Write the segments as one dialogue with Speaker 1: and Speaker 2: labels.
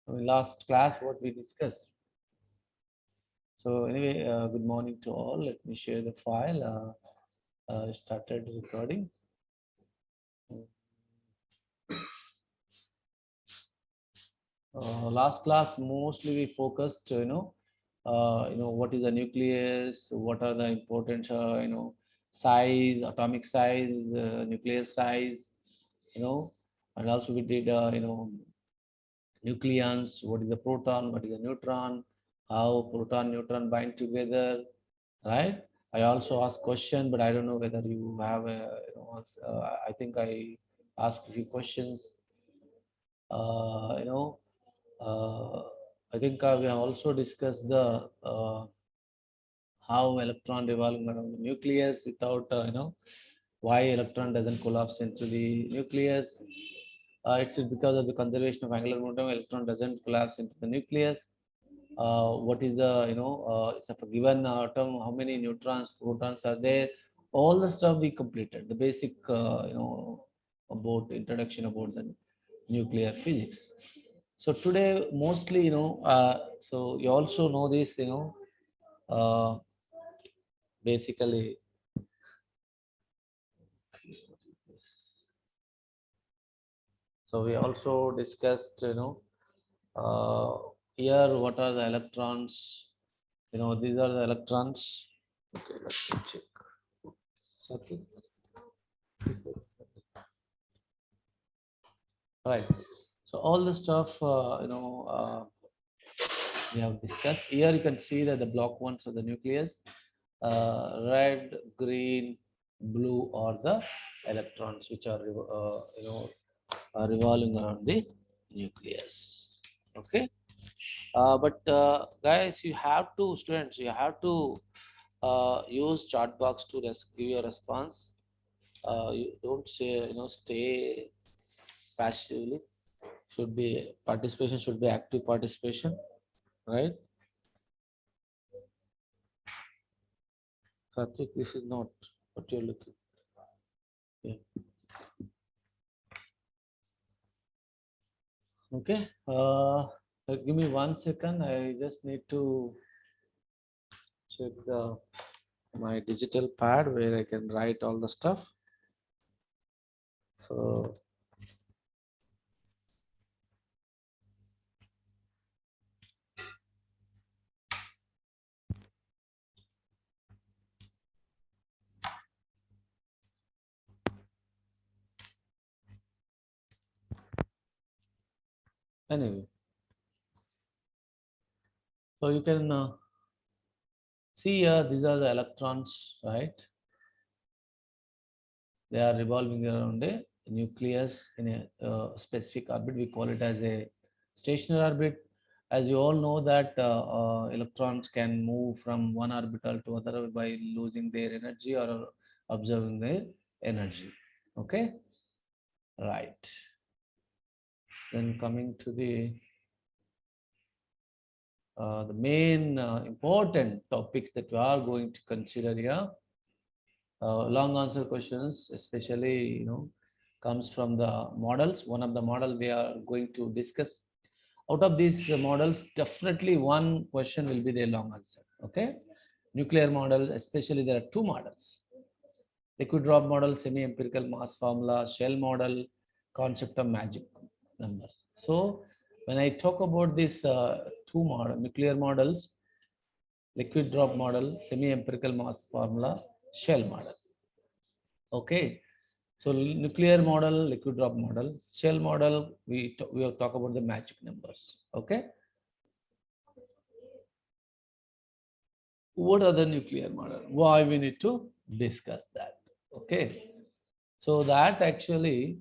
Speaker 1: last class what we discussed. So anyway, good morning to all. Let me share the file. Started recording. Last class mostly we focused, what is the nucleus, what are the important, size, atomic size, nucleus size, and also we did, nucleons, what is the proton, what is the neutron, how proton neutron bind together, right? I also asked question, but I don't know whether you have a, I think I asked a few questions. Uh, you know, uh, I think we have also discussed the how electron revolving around the nucleus without, why electron doesn't collapse into the nucleus. It's because of the conservation of angular momentum, electron doesn't collapse into the nucleus. What is the, it's of a given atom, how many neutrons, protons are there, all the stuff we completed, the basic, about introduction about the nuclear physics. So today, mostly, so you also know this, basically, so we also discussed, here what are the electrons, these are the electrons. Okay, let me check. Something. Right. So all the stuff, we have discussed. Here you can see that the block ones of the nucleus, red, green, blue are the electrons which are, revolving around the nucleus. Okay. But guys, you have to, students, you have to use chat box to give your response. You don't say, stay passively. Should be participation, should be active participation, right? Satvik, this is not what you're looking. Yeah. Okay. Give me 1 second. I just need to check my digital pad where I can write all the stuff. So anyway, so you can see here, these are the electrons, right? They are revolving around a nucleus in a specific orbit. We call it as a stationary orbit. As you all know that electrons can move from one orbital to other by losing their energy or observing their energy. Okay, right. Then coming to the main important topics that we are going to consider here. Long answer questions, especially, comes from the models. One of the model we are going to discuss. Out of these models, definitely one question will be the long answer. Okay, nuclear model, especially there are two models: liquid drop model, semi-empirical mass formula, shell model, concept of magic numbers. So when I talk about these two nuclear models, liquid drop model, semi-empirical mass formula, shell model. Okay, so nuclear model, liquid drop model, shell model, we will talk about the magic numbers. Okay. What are the nuclear model? Why we need to discuss that? Okay. So that actually,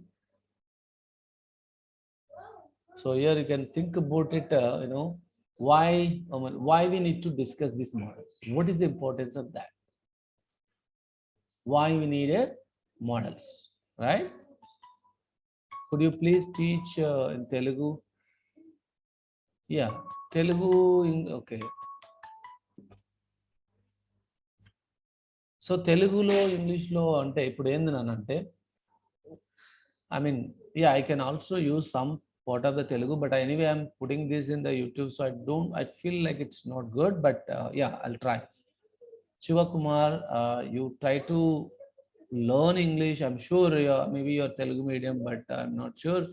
Speaker 1: so here you can think about it, why we need to discuss these models? What is the importance of that? Why we need a models, right? Could you please teach in Telugu? Yeah, Telugu, okay. So తెలుగులో ఇంగ్లీష్లో అంటే ఇప్పుడు ఏంది నానంటే, I mean, yeah, I can also use some part of the Telugu, but anyway, I'm putting this in the YouTube, so I feel like it's not good, but yeah, I'll try. Shiva Kumar, you try to learn English. I'm sure maybe you're Telugu medium, but I'm not sure.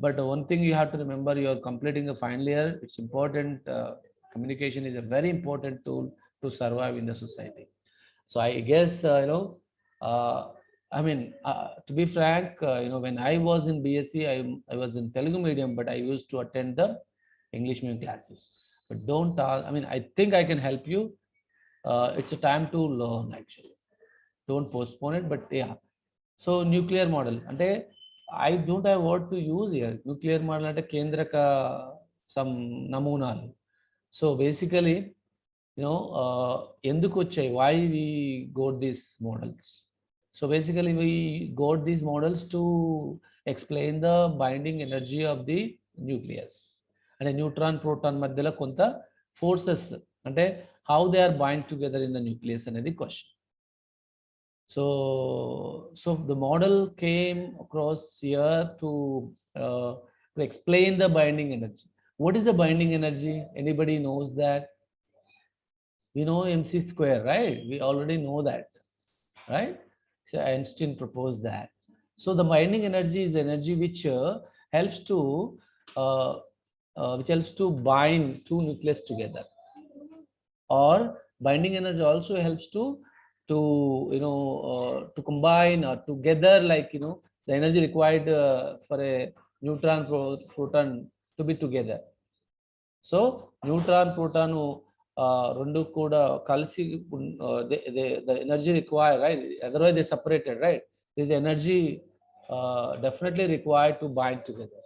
Speaker 1: But one thing you have to remember, you're completing the final year. It's important. Communication is a very important tool to survive in the society. So I guess, uh, I mean, to be frank, when I was in BSc, I was in Telugu medium, but I used to attend the English medium classes. But don't, I mean, I think I can help you. It's a time to learn actually. Don't postpone it, but yeah. So nuclear model, ante I don't have word to use here. Nuclear model ante Kendraka some namunalu. So basically, ఎందుకు వచ్చాయి, why we got these models? So basically we got these models to explain the binding energy of the nucleus. అంటే neutron proton మధ్యలో కొంత forces, అంటే how they are bind together in the nucleus అనేది question. So the model came across here to explain the binding energy. What is the binding energy? Anybody knows that? We know mc square, right? We already know that, right? So Einstein proposed that. So the binding energy is energy which helps to bind two nucleus together, or binding energy also helps to to combine or together, like the energy required for a neutron proton to be together. So neutron proton రెండు కూడా కలిసి the energy required, right? Otherwise they separated, right? This energy definitely required to bind together.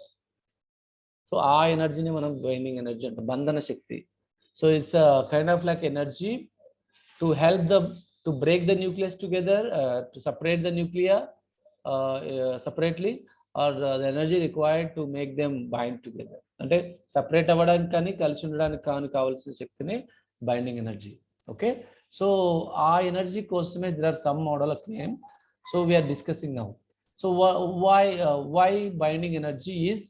Speaker 1: So ఆ ఎనర్జీని మనం binding energy అంటే బంధన శక్తి. So it's a kind of like energy to help to break the nucleus together, to separate the nuclei separately, or the energy required to make them bind together. అంటే separate అవ్వడానికి కానీ కలిసి ఉండడానికి కానీ కావాల్సిన శక్తిని binding energy. Okay, so our energy కోసమే there are some model of name, so we are discussing now. So why binding energy is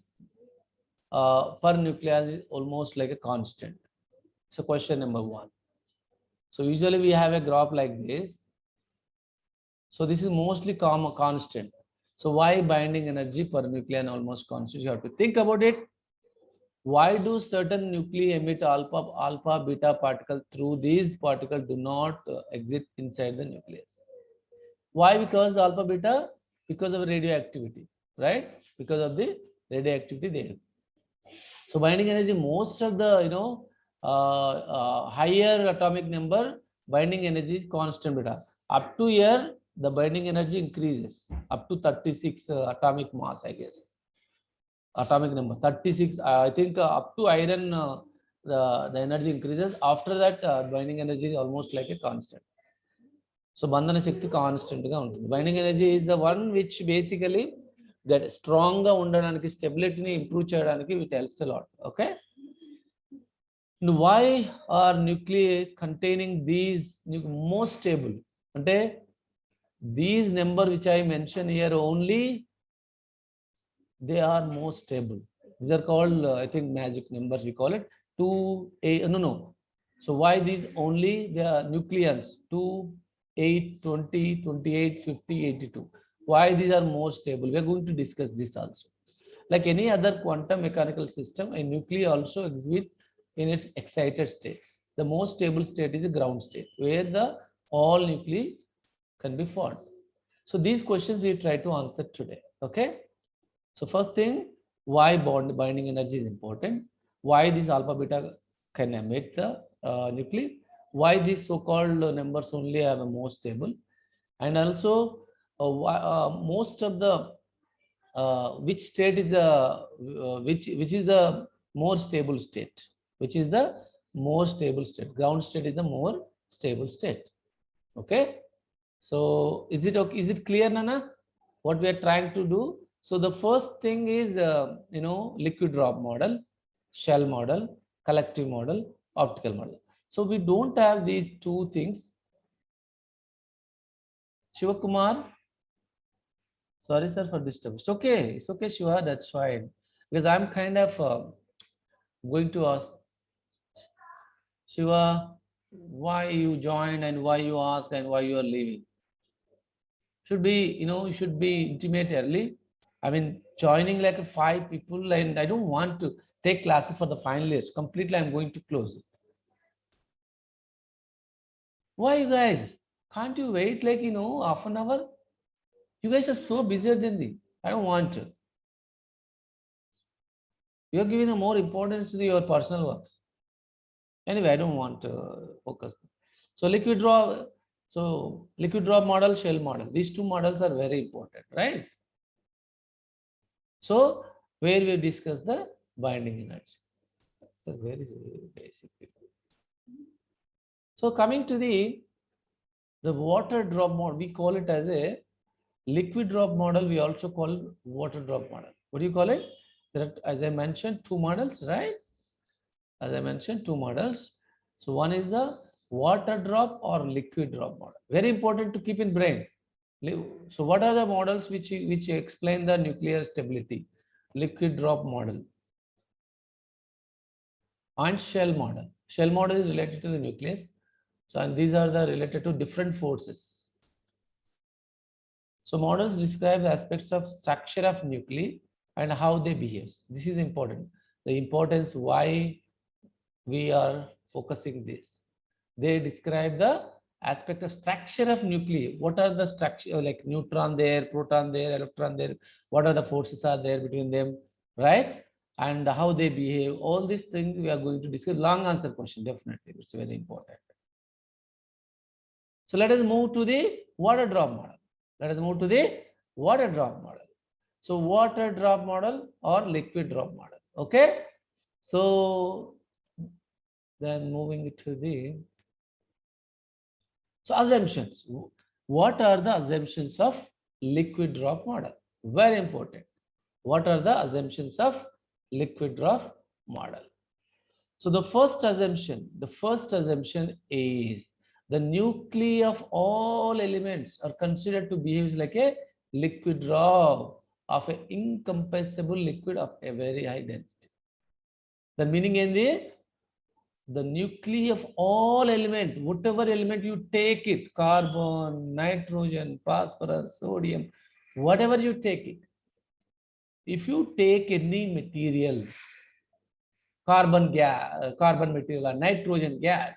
Speaker 1: per nucleus is almost like a constant? So question number 1. So usually we have a graph like this. So this is mostly constant. So why binding energy per nuclei almost constant? You have to think about it. Why do certain nuclei emit alpha beta particle through these particles do not exist inside the nucleus? Why? Because alpha beta, because of radioactivity, right? Because of the radioactivity there. So binding energy, most of the higher atomic number, binding energy is constant beta. Up to here the binding energy increases up to 36 atomic mass, I guess. Atomic number 36, I think up to iron the energy increases. After that binding energy is almost like a constant. So bandhana shakti constant ga untundi. Binding energy is the one which basically that strong ga undadaniki, stability ni improve cheyadaniki it helps a lot. Okay, and why are nuclei containing these most stable? Ante these number which I mentioned here only, they are more stable. These are called I think magic numbers, we call it 2 8 no. So why these only? They are nucleons 2 8 20 28 50 82. Why these are more stable? We are going to discuss this also. Like any other quantum mechanical system, a nuclei also exists in its excited states. The most stable state is the ground state, where the all nuclei can be formed. So these questions we try to answer today. Okay, so first thing, why binding energy is important, why these alpha beta can emit the nuclei, why these so-called numbers only are the most stable, and also most of the which state is the which is the more stable state, which is the more stable state. Ground state is the more stable state. Okay, so is it okay? Is it clear, Nana, what we are trying to do? So the first thing is liquid drop model, shell model, collective model, optical model. So we don't have these two things. Shiva Kumar, sorry sir for disturbance. It's okay, Shiva, that's fine. Because I'm kind of going to ask Shiva, why you joined and why you asked and why you are leaving. Should be, you should be intimate early. I mean, joining like 5 people, and I don't want to take classes for the finalists. Completely, I'm going to close it. Why, you guys? Can't you wait like, half an hour? You guys are so busier than me. I don't want to. You're giving a more importance to your personal works. Anyway, I don't want to focus. So liquid drop model, shell model. These two models are very important, right? So where we discuss the binding energy. So very basic. So coming to the water drop model, we call it as a liquid drop model. We also call water drop model. What do you call it? There are, as I mentioned, two models, right? As I mentioned, two models. So one is the water drop or liquid drop model. Very important to keep in brain. So what are the models which explain the nuclear stability? Liquid drop model and shell model. Shell model is related to the nucleus. So and these are the related to different forces. So models describe the aspects of structure of nuclei and how they behave. This is important. The importance why we are focusing this. They describe the aspect of structure of nuclei. What are the structure, like neutron there, proton there, electron there, what are the forces are there between them, right? And how they behave. All these things we are going to discuss. Long answer question, definitely. It's very important. So let us move to the water drop model. Let us move to the water drop model. So water drop model or liquid drop model. Okay. So then moving to the assumptions. What are the assumptions of liquid drop model? Very important. What are the assumptions of liquid drop model? So the first assumption is the nuclei of all elements are considered to behave like a liquid drop of an incompressible liquid of a very high density. The meaning in the nuclei of all element, whatever element you take it, carbon, nitrogen, phosphorus, sodium, whatever you take it, if you take any material, carbon material or nitrogen gas,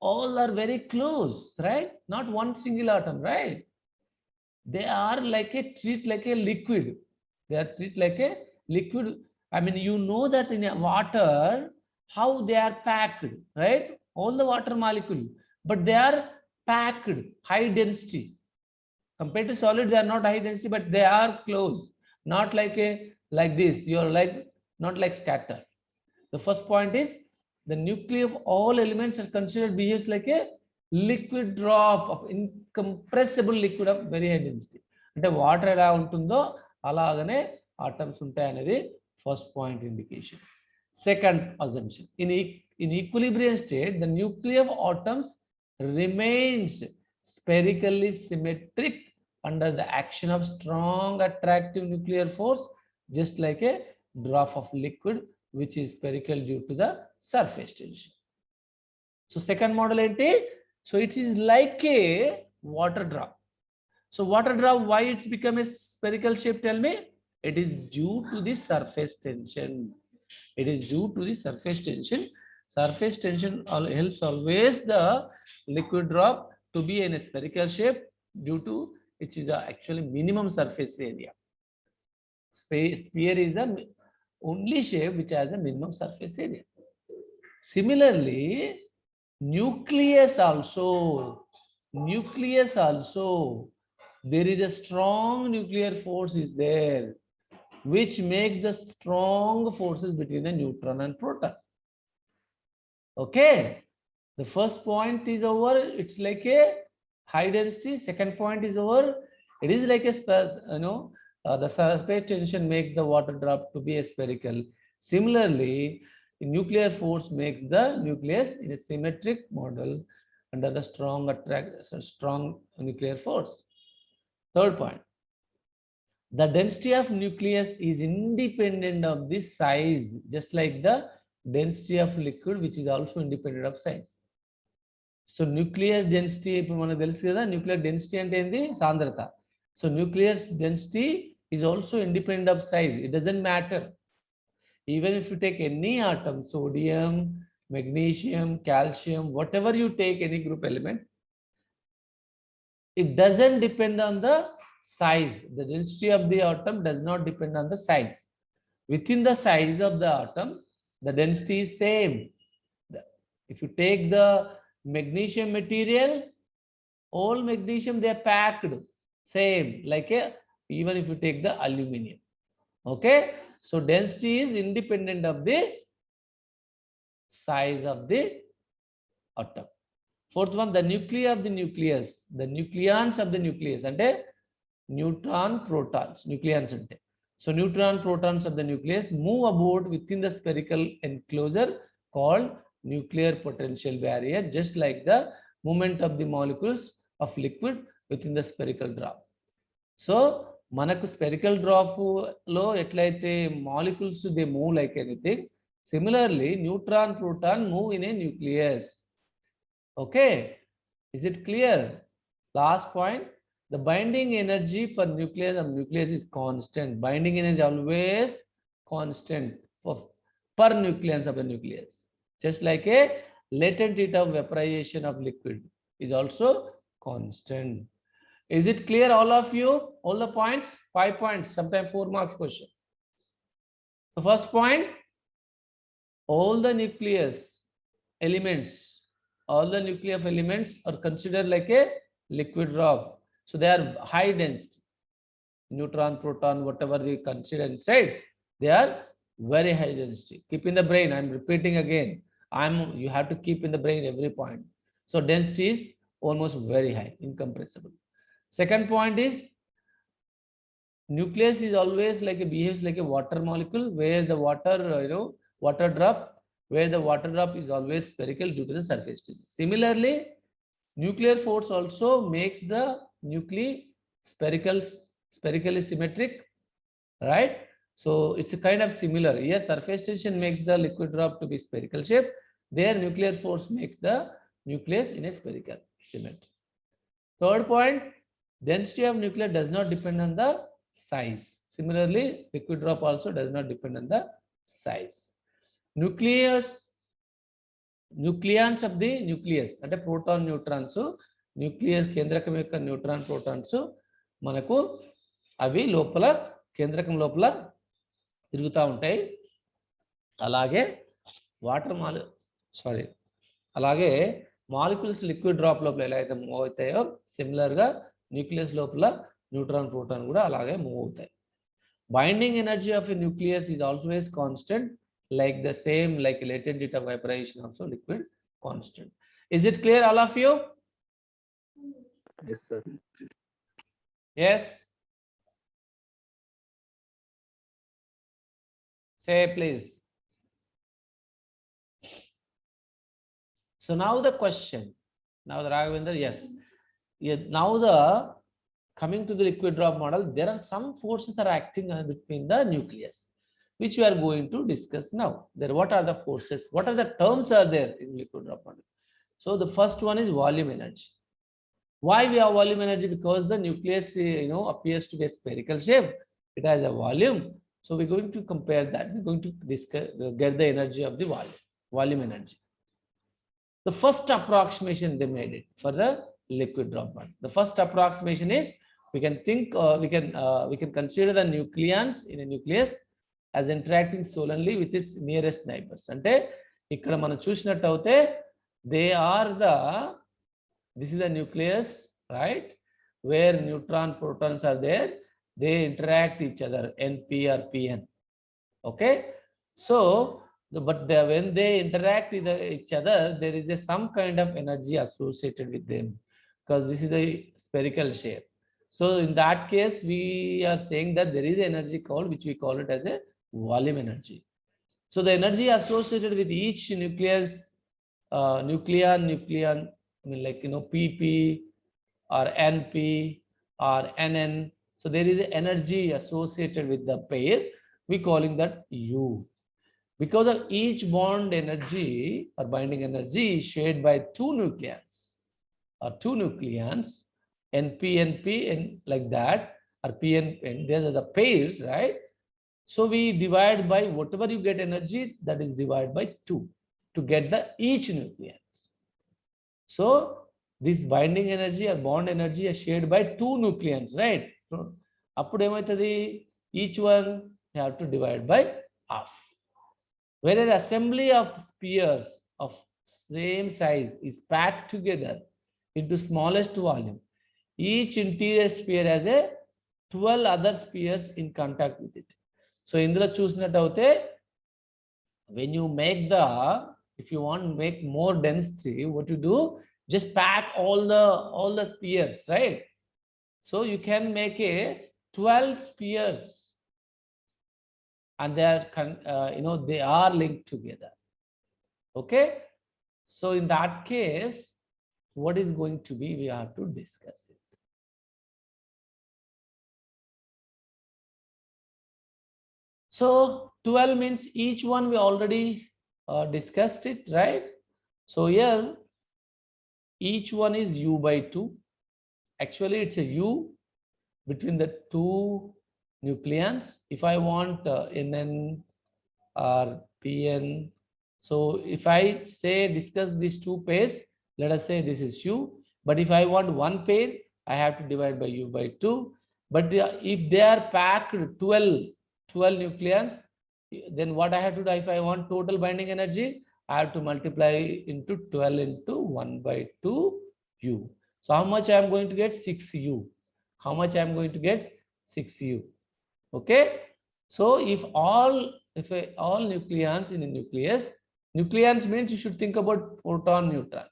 Speaker 1: all are very close, right? Not one single atom, right? They are like a treat like a liquid. They are treat like a liquid. I mean, you know that in a water, how they are packed, right? All the water molecule, but they are packed, high density. Compared to solid, they are not high density, but they are close. Not like this. You're like not like scatter. The first point is the nuclei of all elements are considered behaves like a liquid drop of incompressible liquid of very high density. అంటే water ఎలా ఉంటుందో అలాగనే atoms ఉంటాయి అనేది first point indication. Second assumption, in equilibrium state the nuclei of atoms remains spherically symmetric under the action of strong attractive nuclear force, just like a drop of liquid which is spherical due to the surface tension. So second model enti, so it is like a water drop. So water drop, why it's become a spherical shape, tell me? It is due to the surface tension. It is due to the surface tension. Surface tension helps always the liquid drop to be in a spherical shape due to which is the actually minimum surface area. Sphere is the only shape which has a minimum surface area. Similarly, nucleus also, there is a strong nuclear force is there which makes the strong forces between the neutron and proton. Okay, the first point is over, it's like a high density. Second point is over, it is like a the surface tension makes the water drop to be a spherical. Similarly, the nuclear force makes the nucleus in a symmetric model under the strong nuclear force. Third point, The density of nucleus is independent of the size, just like the density of liquid, which is also independent of size. So nuclear density, ఇప్పుడు మనకు తెలుసు కదా nuclear density అంటే ఏంది సాంద్రత. So nuclear density is also independent of size. It doesn't matter. Even if you take any atom, sodium, magnesium, calcium, whatever you take, any group element, it doesn't depend on the size. The density of the atom does not depend on the size. Within the size of the atom, the density is same. If you take the magnesium material, all magnesium they are packed same, like even if you take the aluminum. Okay, so density is independent of the size of the atom. Fourth one, the nuclei of the nucleus, the nucleons of the nucleus, and neutron protons, nucleons ante. So neutron protons of the nucleus move about within the spherical enclosure called nuclear potential barrier, just like the movement of the molecules of liquid within the spherical drop. So manaku spherical drop lo etlaithe molecules they move like anything, similarly neutron proton move in a nucleus. Okay, is it clear? Last point, the binding energy per nucleus of nucleus is constant. Binding energy always constant per nucleus of the nucleus, just like a latent heat of vaporization of liquid is also constant. Is it clear, all of you? All the points? 5 points, sometimes 4 marks question. The first point, all the nucleus elements, all the nuclei of elements are considered like a liquid drop. So they are high density. Neutron, proton, whatever we consider inside, they are very high density. Keep in the brain, I'm repeating again. You have to keep in the brain every point. So density is almost very high, incompressible. Second point is, nucleus is always like behaves like a water molecule, where the water, water drop, where the water drop is always spherical due to the surface tension. Similarly, nuclear force also makes the nuclei spherically symmetric, right? So it's a kind of similar. Yes, surface tension makes the liquid drop to be spherical shape. There, nuclear force makes the nucleus in a spherical symmetry. Third point, density of nucleus does not depend on the size. Similarly, liquid drop also does not depend on the size. Nucleons of the nucleus అంటే proton neutrons, nucleus కేంద్రకం యొక్క neutron protons మనకు అవి లోపల కేంద్రకం లోపల తిరుగుతూ ఉంటాయి. అలాగే అలాగే మాలిక్యూల్స్ లిక్విడ్ డ్రాప్ లోపల ఎలా అయితే మూవ్ అవుతాయో, సిమిలర్గా న్యూక్లియస్ లోపల న్యూట్రాన్ ప్రోటాన్ కూడా అలాగే మూవ్ అవుతాయి. Binding energy of a nucleus is always constant, like the same like latent heat of vaporization also liquid constant. Is it clear, all of you?
Speaker 2: Yes, sir.
Speaker 1: Yes, say please. So now the question, now the Raghavendra, yes, now the coming to the liquid drop model, there are some forces that are acting between the nucleus, which we are going to discuss now. There, what are the forces? What are the terms are there in liquid drop model? So the first one is volume energy. Why we have volume energy? Because the nucleus, appears to be a spherical shape. It has a volume. So we're going to compare that. We're going to discuss, get the energy of the volume energy. The first approximation they made it for the liquid drop model. The first approximation is, we can think, we can consider the nucleons in a nucleus as interacting solely with its nearest neighbors. అంటే ఇక్కడ మనం చూసినట్టు అయితే this is the nucleus, right, where neutron protons are there, they interact each other, NP or PN. Okay, so when they interact with each other, there is some kind of energy associated with them, because this is a spherical shape. So in that case, we are saying that there is energy called, which we call it as a volume energy. So the energy associated with each nucleus, nucleon, I mean, like, PP or NP or NN. So there is energy associated with the pair. We calling that U. Because of each bond energy or binding energy is shared by two nucleons or two nucleons, NP, NP, and like that, or PN, and these are the pairs, right? So we divide by whatever you get energy, that is divided by 2 to get the each nucleon. So this binding energy or bond energy is shared by two nucleons, right? So each one you have to divide by half. Whereas assembly of spheres of same size is packed together into smallest volume. Each interior sphere has a 12 other spheres in contact with it. So ఇందులో చూసినట్టయితే when you make the, if you want to make more density, what you do, just pack all the spheres, right? So you can make a 12 spheres and they are they are linked together. Okay, so in that case what is going to be, we have to discuss it. So 12 means each one we already discussed it, right? So here each one is U by 2. Actually it's a U between the two nucleons. If I want NN or PN, so if I say discuss these two pairs, let us say this is U, but if I want one pair, I have to divide by U by 2. But if they are packed 12 nucleons, then what I have to do, if I want total binding energy, I have to multiply into 12 into 1 by 2 U. So how much I am going to get? 6U. How much I am going to get? 6U. Okay, so if all nucleons in a nucleus, nucleons means you should think about proton, neutron,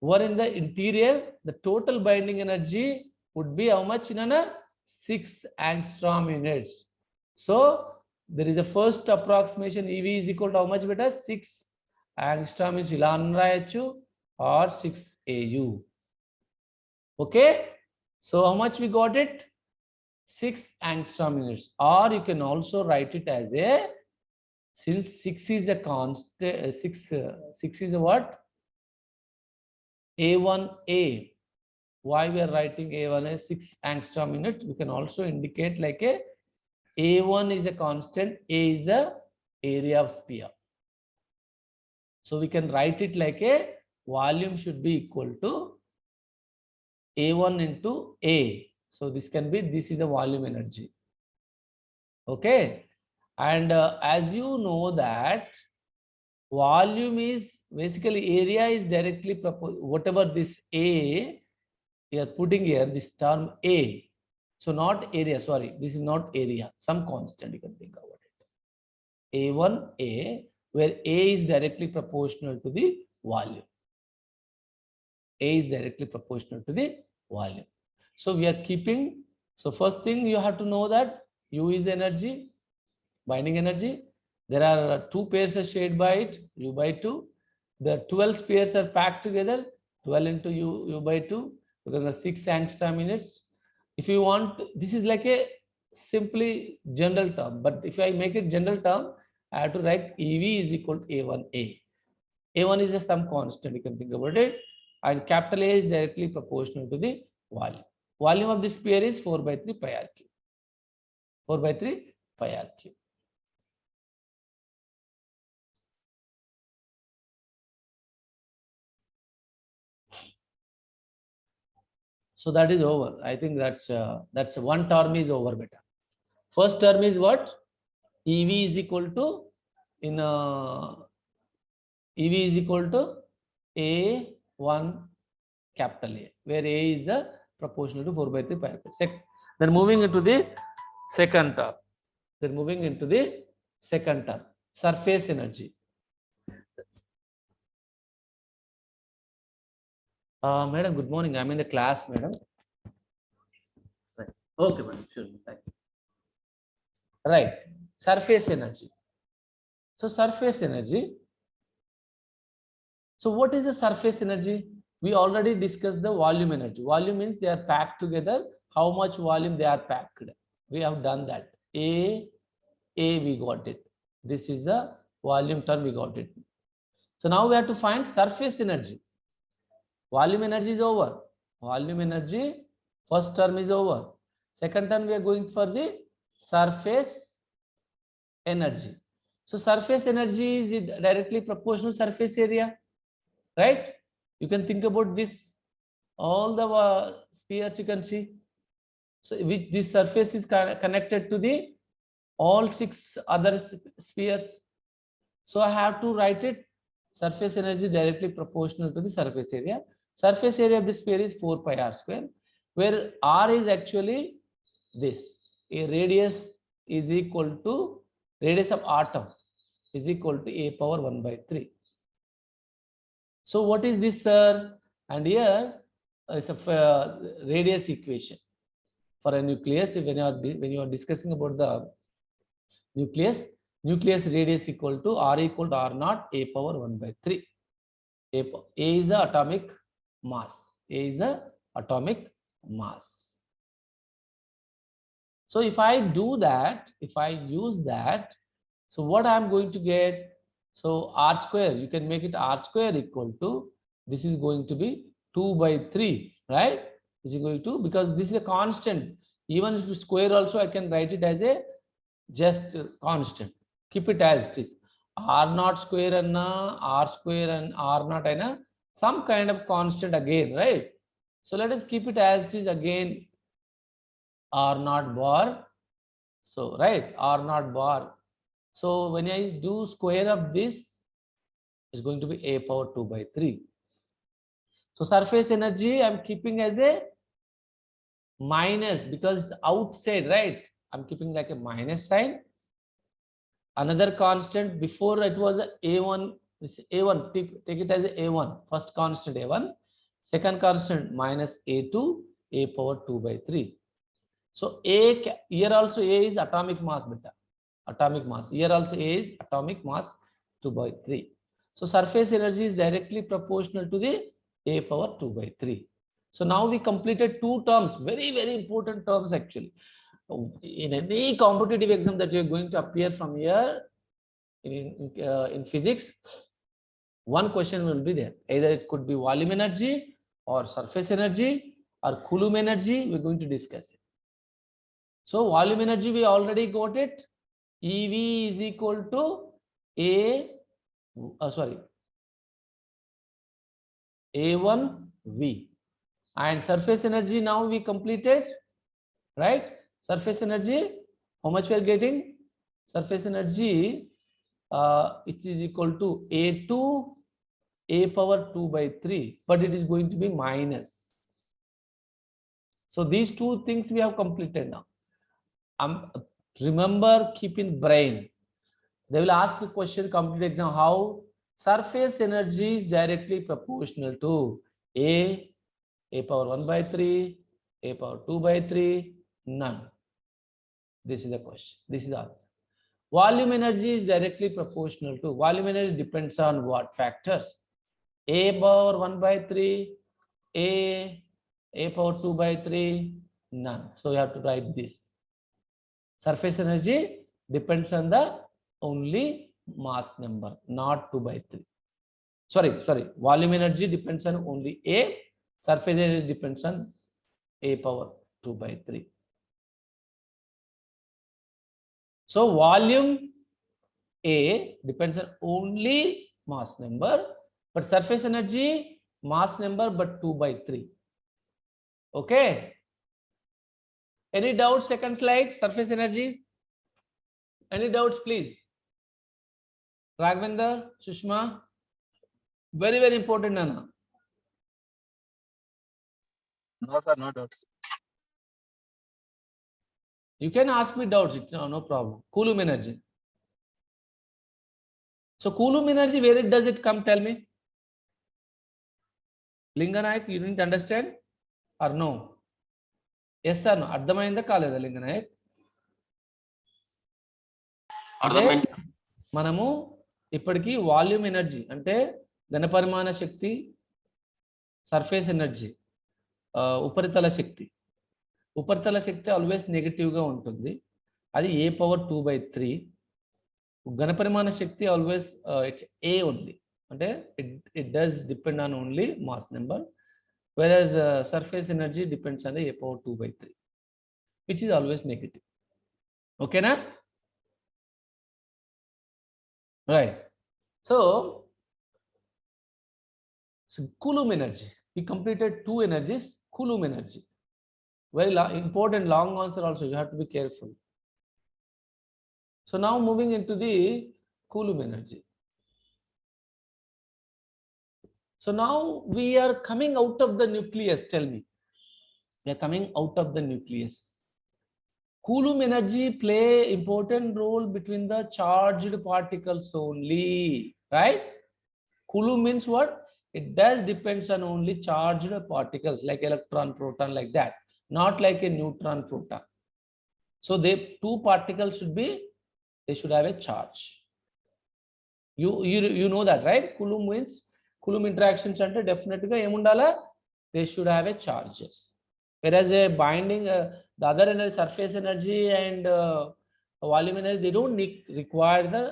Speaker 1: were in the interior, the total binding energy would be how much in a 6 angstrom units. So there is a first approximation, EV is equal to how much beta? 6 angstrom is ila rayachu or 6 AU. Okay, so how much we got it? 6 angstrom units. Or you can also write it as a, since 6 is a constant, 6 is a what? A1A. Why we are writing A1A 6 angstrom units? We can also indicate like A1 is a constant, A is the area of sphere. So we can write it like a volume should be equal to A1 into A. So this can be, this is the volume energy. Okay, and as you know that volume is basically area is directly proposed, whatever this A we are putting here, this term A. So not area, sorry, this is not area, some constant you can think about it. A1A, where A is directly proportional to the volume. A is directly proportional to the volume. So we are keeping, so first thing you have to know that U is energy, binding energy. There are two pairs are shared by it, U by 2. The 12 pairs are packed together, 12 into U by 2, because the 6 angstrom units. If you want, this is like a simply general term, but if I make it general term, I have to write EV is equal to A1A. A1 is a some constant, you can think about it, and capital A is directly proportional to the volume. Volume of this sphere is 4 by 3 pi r cube. 4 by 3 pi r cube. So that is over. I think that's one term is over beta. First term is what? EV is equal to EV is equal to A1 capital A, where A is the proportional to 4 by 3 pi r cube. Then moving into the second term. Surface energy. Madam, good morning. I'm in the class, madam. Right. Okay, madam. Sure. Right. Right. Surface energy. So surface energy. So what is the surface energy? We already discussed the volume energy. Volume means they are packed together. how much volume they are packed. We have done that. A we got it. This is the volume term, we got it. So now we have to find surface energy. Volume energy is over. Volume energy, first term is over. Second term, we are going for the surface energy. So surface energy is directly proportional surface area, right? You can think about this. All the spheres you can see. So which this surface is connected to the all 6 other spheres. So I have to write it, surface energy directly proportional to the surface area. Surface area of the sphere is 4 pi r square, where r is actually this. A radius is equal to, radius of atom is equal to a power 1 by 3. So what is this, sir? And here it's a radius equation for a nucleus. When you are discussing about the nucleus radius equal to r equal to r naught a power 1 by 3. A is the atomic mass. A is the atomic mass. So if I do that, if I use that, so what I'm going to get? So r square, you can make it r square equal to, this is going to be 2 by 3, right? This is going to, because this is a constant. Even if you square also, I can write it as a just constant. Keep it as it is. R naught square and r square and r naught and some kind of constant again, right? So let us keep it as it is again, r naught bar. So right, r naught bar. So when I do square of this, it's going to be a power 2 by 3. So surface energy I'm keeping as a minus because outside, right? I'm keeping like a minus sign. Another constant, before it was a1, this a1, take it as a1, first constant a1, second constant minus a2, a power 2 by 3. So a, here also a is atomic mass beta, atomic mass. Here also a is atomic mass 2 by 3. So surface energy is directly proportional to the a power 2 by 3. So now we completed 2 terms, very, very important terms actually. In any competitive exam that you are going to appear from here in physics, one question will be there. Either it could be volume energy or surface energy or Coulomb energy. We're going to discuss it. So volume energy, we already got it. EV is equal to A1V. And surface energy now we completed, right? Surface energy, how much we are getting? Surface energy, it is equal to A2, a power 2 by 3, but it is going to be minus. So these 2 things we have completed now. Remember, keep in brain. They will ask the question, competitive exam, how surface energy is directly proportional to a power 1 by 3, a power 2 by 3, none. This is the question. This is the answer. Volume energy is directly proportional to, volume energy depends on what factors? A power 1 by 3, a power 2 by 3, none. So you have to write this. Surface energy depends on the only mass number, not 2 by 3. Sorry. Volume energy depends on only a. Surface energy depends on a power 2 by 3. So volume A depends on only mass number, but surface energy mass number but 2 by 3. Okay. Any doubts? Second slide, surface energy. Any doubts, please? Raghavendra, Sushma. Very, very important, Nana.
Speaker 2: No, sir, no doubts.
Speaker 1: You can ask me doubts, no problem. Coulomb energy. So Coulomb energy, where does it come? Tell me. Linganayak, you didn't understand or no? Yes or no? అర్థమైందా కాలేదా లింగనాయక్? అంటే మనము ఇప్పటికి volume energy అంటే ఘనపరిమాణ శక్తి, surface energy ఉపరితల శక్తి, ఉపరితల శక్తి always నెగటివ్గా ఉంటుంది, అది a⁴. ఘనపరిమాణ శక్తి ఆల్వేస్ ఇట్స్ a only, అంటే it does depend on only mass number, whereas surface energy depends on the a⁴, which is always negative. Okay na? Right. So Coulomb energy, we completed 2 energies. Coulomb energy, very important long answer also, you have to be careful. So now moving into the Coulomb energy. So now we are coming out of the nucleus. Tell me, we are coming out of the nucleus. Coulomb energy play important role between the charged particles only, right? Coulomb means what? It does depends on only charged particles like electron, proton, like that, not like a neutron, proton. So they 2 particles they should have a charge. You know that, right? Coulomb means Coulomb interactions ante definitely ga em undala, they should have a charges. Whereas a binding the other energy, surface energy and volume energy, they don't require the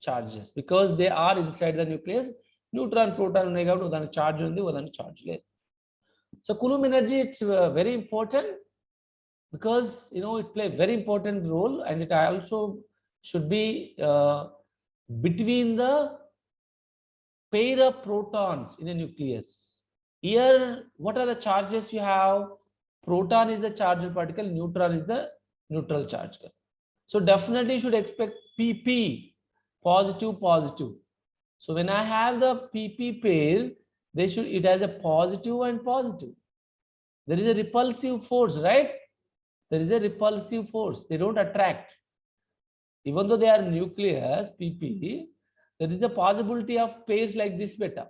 Speaker 1: charges because they are inside the nucleus. Neutron, proton unnai kabatti udana charge undi, udana charge లేదు. So Coulomb energy, it's very important because it play very important role, and it also should be between the pair of protons in a nucleus. Here what are the charges you have? Proton is the charged particle, neutron is the neutral charge. So definitely you should expect pp, positive, positive. So when I have the pp pair, it has a positive and positive. There is a repulsive force, right? There is a repulsive force, they don't attract. Even though they are nucleus pp, there is a possibility of pairs like this beta.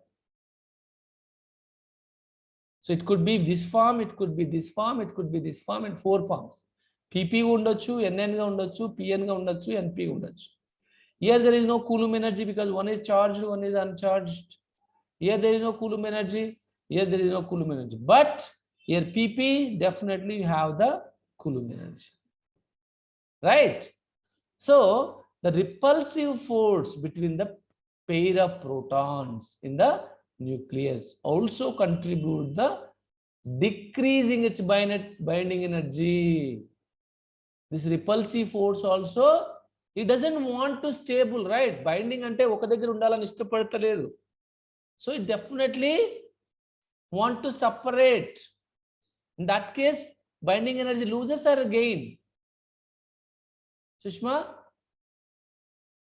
Speaker 1: So it could be this form, it could be this form, it could be this form, and 4 forms. pp undochu, nn ga undochu, pn ga undochu, np undochu. Here there is no Coulomb energy because one is charged, one is uncharged. Here there is no Coulomb energy, here there is no Coulomb energy, but here pp definitely you have the Coulomb energy, right? So the repulsive force between the pair of protons in the nucleus also contribute the decreasing its binding energy. This repulsive force also, it doesn't want to stable, right? Binding ante oka daggara undalani ishtapadtaledu, so it definitely want to separate. In that case binding energy loses or gain? Sushma,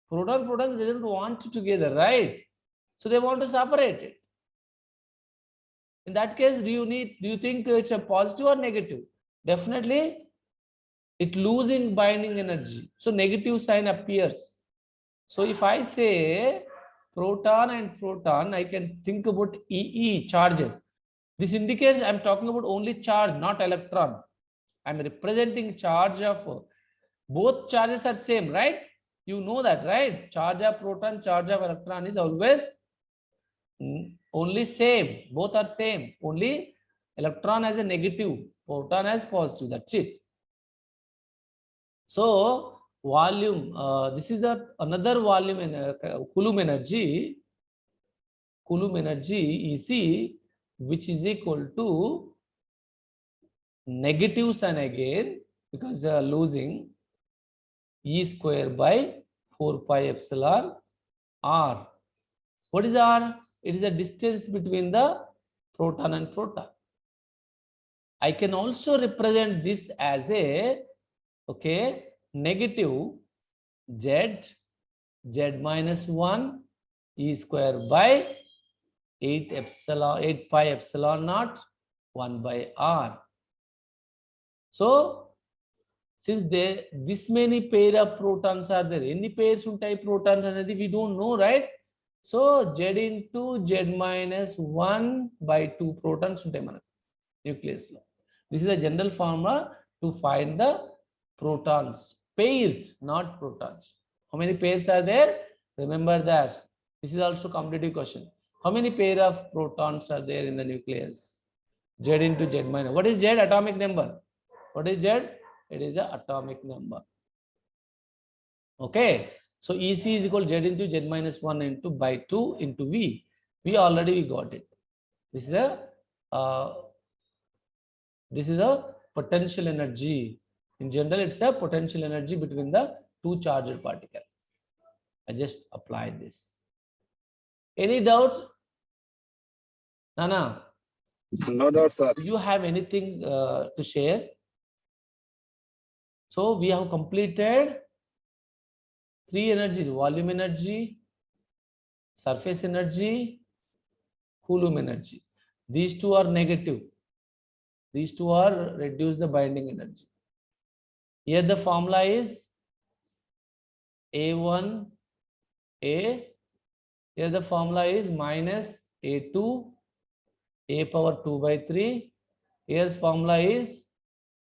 Speaker 1: proton doesn't want together, right? So they want to separate it. In that case, do you think it's a positive or negative? Definitely it losing binding energy, so negative sign appears. So if I say proton and proton, I can think about ee charges. This indicates I'm talking about only charge, not electron. I'm representing charge of both charges are same, right? You know that, right? Charge of proton, charge of electron is always only same, both are same, only electron has a negative, proton has positive, that's it. So volume, this is another volume in Coulomb energy. Coulomb energy EC, which is equal to negative sign again because losing E square by 4 pi epsilon r. What is r? It is the distance between the proton and proton. I can also represent this as a negative z minus 1 E square by 8 pi epsilon naught 1 by r. So since this many pair of protons are there, any pairs untai protons anedi we don't know, right? So z into z minus 1 by 2 protons untai manaku nucleus lo. This is the general formula to find the protons, pairs, not protons. How many pairs are there? Remember that. This is also competitive question. How many pair of protons are there in the nucleus? Z into z minus. What is z? Atomic number. What is Z? It is the atomic number. Okay. So EC is equal to Z into Z minus 1 into by 2 into V. We already got it. This is a potential energy. In general, it's the potential energy between the two charged particles. I just applied this. Any doubt? Nana?
Speaker 2: No doubt, sir.
Speaker 1: Do you have anything to share? So we have completed three energies: volume energy, surface energy, Coulomb energy. These two are negative. These two are reduce the binding energy. Here the formula is A1, A. Here the formula is minus A2, A power 2 by 3. Here's formula is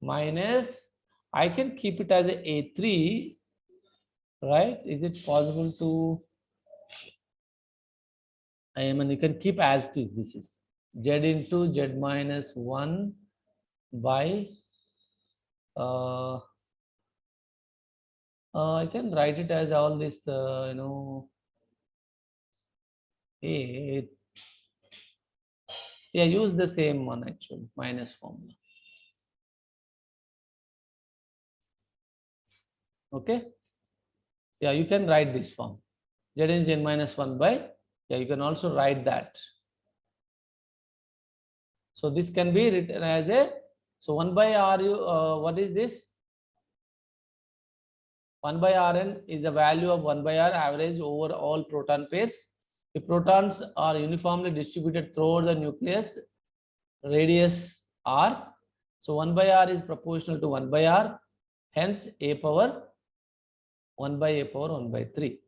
Speaker 1: minus, I can keep it as a A3, right? Is it possible to, you can keep as it is. This is Z into Z minus 1 by, I can write it as all this, A. Yeah, use the same one actually, minus formula. Okay. Yeah, you can write this form. Z is Z minus 1 by, yeah, you can also write that. So this can be written as a, so 1 by R, what is this? 1 by Rn is the value of 1 by R average over all proton pairs. The protons are uniformly distributed throughout the nucleus, radius R. So 1 by R is proportional to 1 by R, hence A power 1 by A power 1 by 3.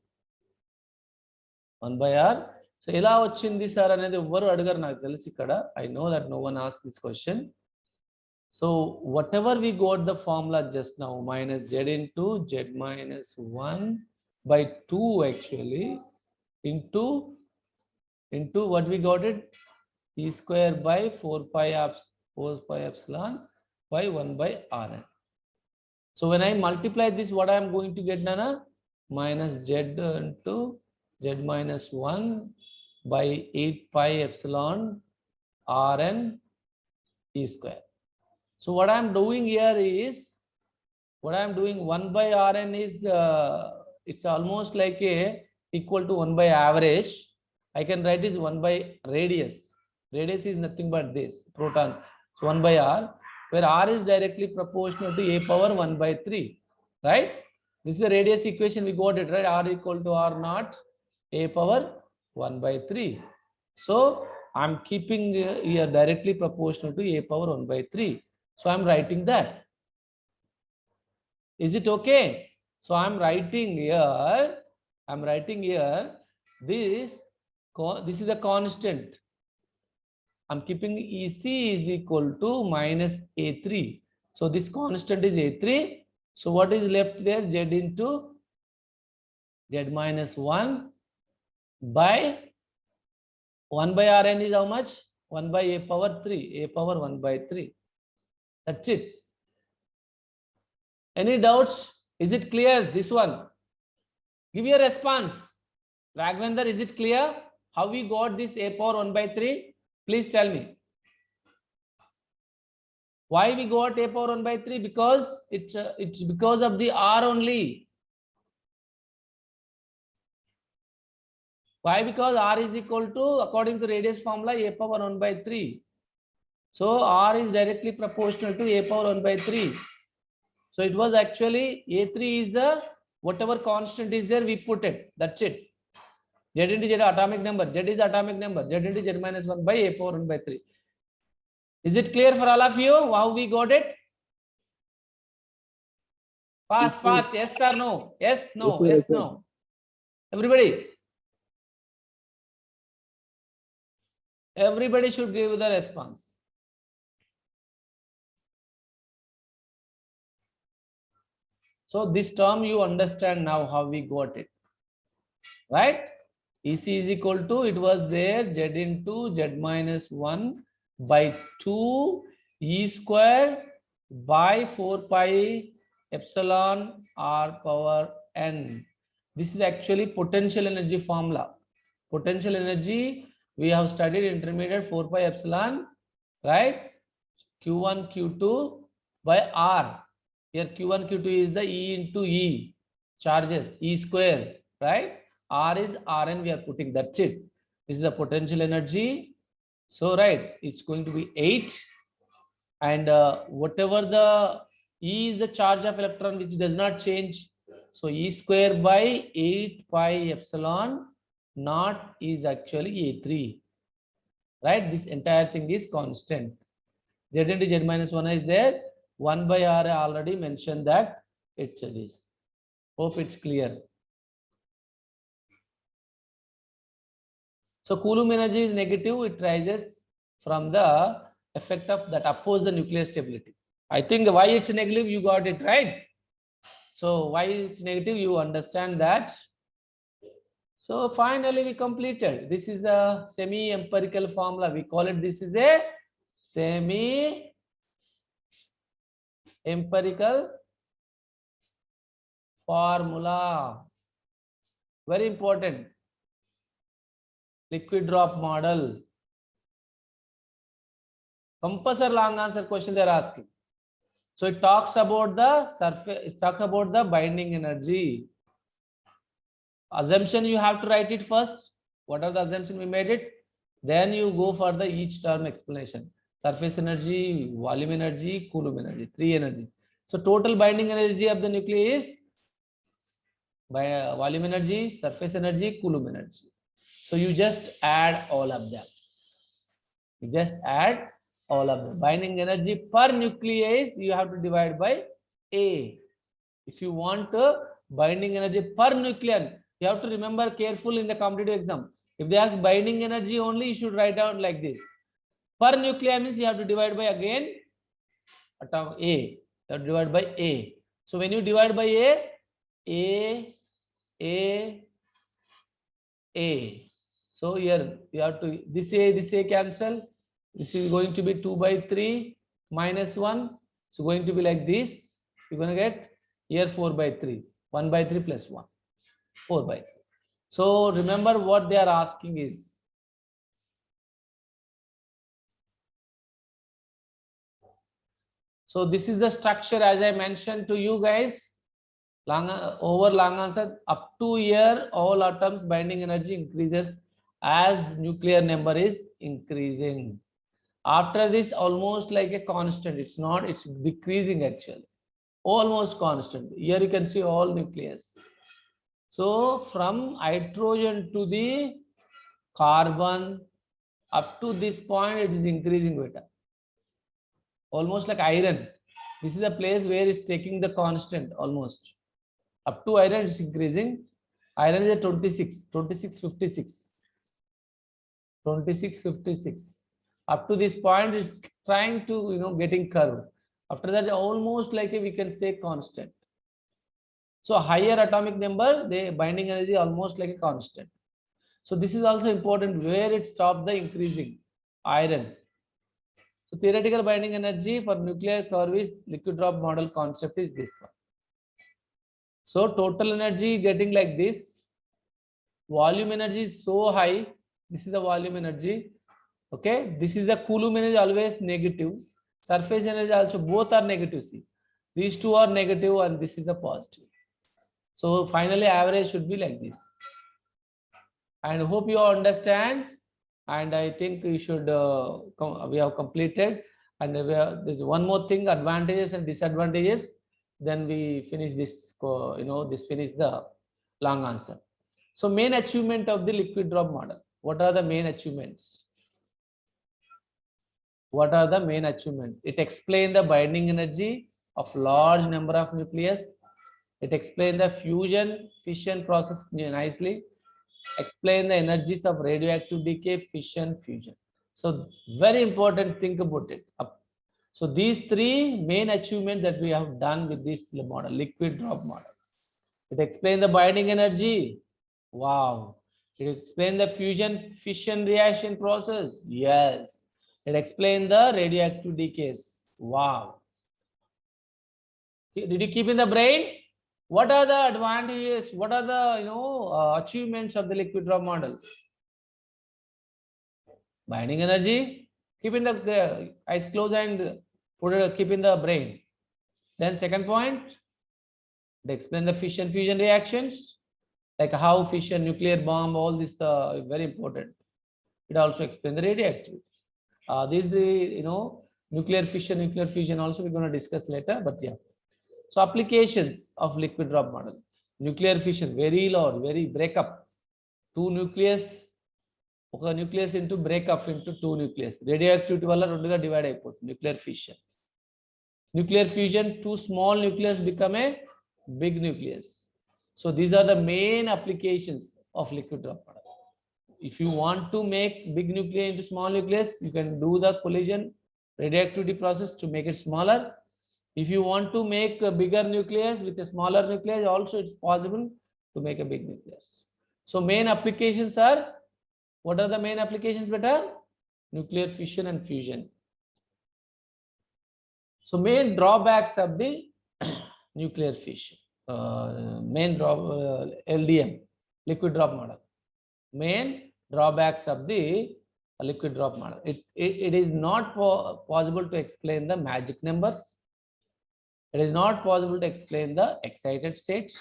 Speaker 1: 1 by R. So ఎలా వచ్చింది sir అనేది ఎవ్వరు అడగరు నాకు తెలుసు ఇక్కడ. I know that no one asked this question. So whatever we got the formula just now, minus Z into Z minus 1 by 2 actually, into what we got it, E square by 4 pi epsilon by 1 by Rn. So when I multiply this, what I am going to get, Nana? Minus Z into Z minus 1 by 8 pi epsilon Rn E square. So what I am doing here is, 1 by Rn is, it's almost like equal to 1 by average. I can write it 1 by radius. Radius is nothing but this, proton. So 1 by R, where R is directly proportional to A power 1 by 3, right? This is the radius equation, we got it, right? R equal to R naught, A power 1 by 3. So I'm keeping here directly proportional to A power 1 by 3. So I'm writing that. Is it okay? So I'm writing here, this is a constant. I'm keeping EC is equal to minus A3. So this constant is A3. So what is left there? Z into Z minus 1 by 1 by Rn is how much? 1 by A power 3. A power 1 by 3. That's it. Any doubts? Is it clear? This one. Give me a response. Raghavendra, is it clear? How we got this A power 1 by 3? Please tell me. Why we got A power 1 by 3? Because it's because of the R only. Why? Because R is equal to, according to radius formula, A power 1 by 3. So R is directly proportional to A power 1 by 3. So it was actually A3 is the, whatever constant is there, we put it. That's it. Z into Z atomic number. Z is atomic number. Z into Z minus 1 by A power 1 by 3. Is it clear for all of you how we got it? Fast, fast. Yes or no? Yes, no. Yes, no. Everybody. Everybody should give the response. So this term you understand now how we got it, right? EC is equal to, it was there, Z into Z minus 1 by 2 E square by 4 pi epsilon r power n. This is actually potential energy formula. Potential energy we have studied intermediate 4 pi epsilon, right? Q1 Q2 by R. Here Q1 Q2 is the E into E charges, E square, right? R is Rn we are putting, that's it. This is the potential energy. So right, it's going to be 8, and whatever the E is the charge of electron which does not change. So E square by 8 pi epsilon naught is actually A3, right? This entire thing is constant. Z into Z minus 1 is there. 1 by R I already mentioned that it's this. Hope it's clear. So Coulomb energy is negative. It rises from the effect of that oppose the nuclear stability. I think why it's negative, you got it right. So why it's negative, you understand that. So finally we completed. This is a semi-empirical formula. We call it, this is a semi-empirical formula. Very important. Liquid drop model. Compulsory long answer question they are asking. So it talks about the surface, it talks about the binding energy. Assumption you have to write it first. What are the assumption we made it? Then you go for the each term explanation. Surface energy, volume energy, Coulomb energy, 3 energies. So total binding energy of the nucleus is by volume energy, surface energy, Coulomb energy. So you just add all of them. You just add all of them. Binding energy per nucleus you have to divide by A. If you want binding energy per nucleon, you have to remember careful in the competitive exam. If they ask binding energy only, you should write down like this. Per nucleon means you have to divide by again atom A. You have to divide by A. So when you divide by A. So here you have to this A cancel. This is going to be 2 by 3 minus 1. So going to be like this. You're going to get here 4 by 3. 1 by 3 plus 1. 4 by 3. So remember what they are asking is. So this is the structure as I mentioned to you guys. Long answer up to here all atoms binding energy increases as nuclear number is increasing. After this almost like a constant, it's not, it's decreasing actually, almost constant. Here you can see all nucleus. So from hydrogen to the carbon up to this point it is increasing beta, almost like iron. This is a place where it's taking the constant almost. Up to iron is increasing. Iron is at 26, 56. Up to this point, it's trying to getting curve. After that, almost like we can say constant. So higher atomic number, the binding energy almost like a constant. So this is also important where it stops the increasing. Iron. So theoretical binding energy for nuclear curve is liquid drop model concept is this one. So total energy getting like this. Volume energy is so high. This is the volume energy. Okay. This is the Coulomb energy always negative. Surface energy also both are negative. See, these two are negative and this is the positive. So finally average should be like this. And hope you all understand. And I think we should we have completed. And there's one more thing: advantages and disadvantages. Then we finish this. Finish the long answer. So main achievement of the liquid drop model. What are the main achievements? What are the main achievements? It explains the binding energy of large number of nucleus. It explains the fusion fission process nicely. Explain the energies of radioactive decay, fission, fusion. So very important, think about it. So these three main achievements that we have done with this model, liquid drop model. It explains the binding energy. Wow. It explains the fusion fission reaction process. Yes. It explains the radioactive decays. Wow. Did you keep in the brain? What are the advantages? What are the achievements of the liquid drop model? Binding energy, keep in the eyes closed and keep in the brain. Then second point, they explain the fission fusion reactions, like how fission, nuclear bomb, all this very important. It also explains the radioactivity. This is the nuclear fission, nuclear fusion also we're going to discuss later, but yeah. So applications of liquid drop model. Nuclear fission, very low, very breakup. Two nucleus into breakup into two nucleus. Radioactivity valla renduga divide అయిపోతుంది. Nuclear fission. Nuclear fusion, two small nucleus become a big nucleus. So these are the main applications of liquid drop model. If you want to make big nuclei into small nucleus, you can do the collision radioactivity process to make it smaller. If you want to make a bigger nucleus with a smaller nucleus, also it's possible to make a big nucleus. So main applications are, what are the main applications better? Nuclear fission and fusion. So main drawbacks of the nuclear fission, main LDM, liquid drop model. Main drawbacks of the liquid drop model. It is not possible to explain the magic numbers. It is not possible to explain the excited states.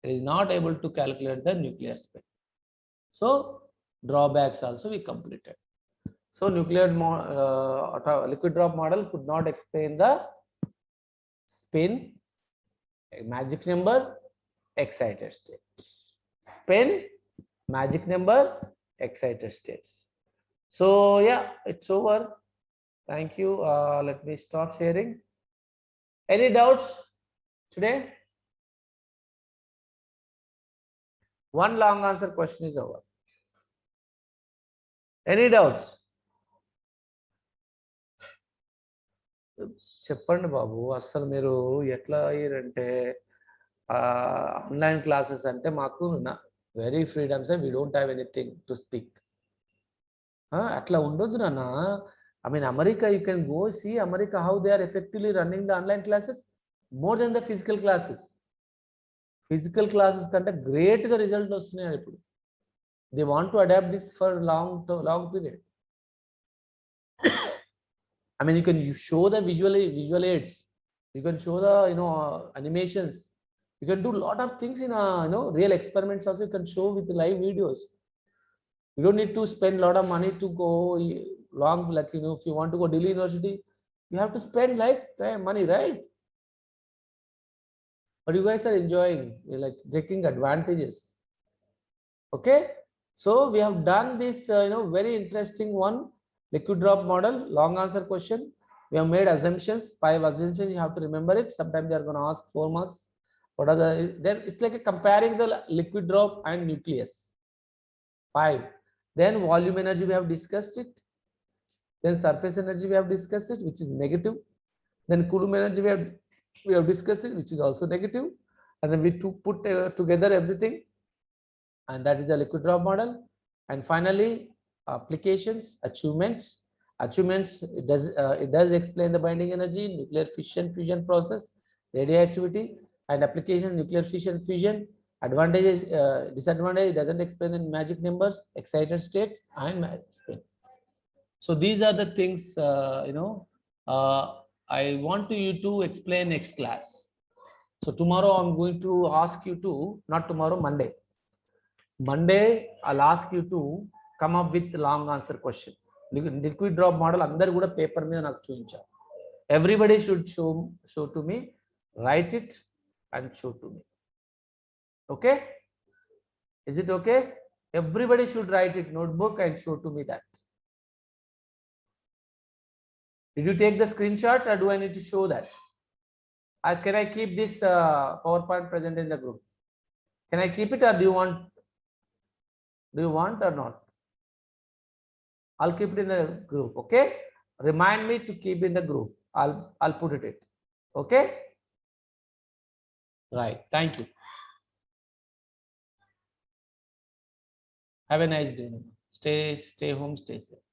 Speaker 1: It is not able to calculate the nuclear spin. So drawbacks also we completed. So liquid drop model could not explain the spin, magic number, excited states. Spin, magic number, excited states. So yeah, it's over. Thank you. Let me stop sharing. Any doubts today? One long answer question is over. Any doubts? చెప్పండి బాబు, అసలు మీరు ఎట్లా అయ్యారంటే online classes అంటే మాకు very freedoms, we don't have anything to speak. అట్లా ఉండొద్దు నాన్న. I mean, America, you can go see America, how they are effectively running the online classes more than the physical classes. Physical classes కంటే గ్రేట్గా result వస్తున్నాయి ఇప్పుడు. They want to adapt this for long period. I mean, you can show the visual aids. You can show the animations. You can do a lot of things in real experiments also. You can show with live videos. You don't need to spend a lot of money to go long, like if you want to go Delhi University, you have to spend like money, right? But you guys are enjoying, you're like taking advantages. Okay, so we have done this very interesting one, liquid drop model, long answer question. We have made assumptions, 5 assumptions. You have to remember it. Sometimes they are going to ask 4 marks. What are the, then it's like comparing the liquid drop and nucleus. 5. Then volume energy, we have discussed it. Then surface energy, we have discussed it, which is negative. Then Coulomb energy, we have discussed it, which is also negative. And then we put together everything, and that is the liquid drop model. And finally, applications, achievements. It does explain the binding energy, nuclear fission fusion process, radioactivity, and application nuclear fission fusion. Advantages, disadvantage, it doesn't explain in magic numbers, excited states, and spin. So these are the things I want you to explain next class. So tomorrow I'm going to ask you to, not tomorrow, Monday I'll ask you to come up with long answer question. Liquid drop model andaru kuda paper మీద నాకు చూపించారు. Everybody should show to me, write it and show to me. Okay, is it okay? Everybody should write it notebook and show to me that. Did you take the screenshot, or do I need to show that? Can I keep this PowerPoint present in the group? Can I keep it, or do you want or not? I'll keep it in the group. Okay, remind me to keep in the group. I'll put it. Okay, right. Thank you. Have a nice day. Stay home, stay safe.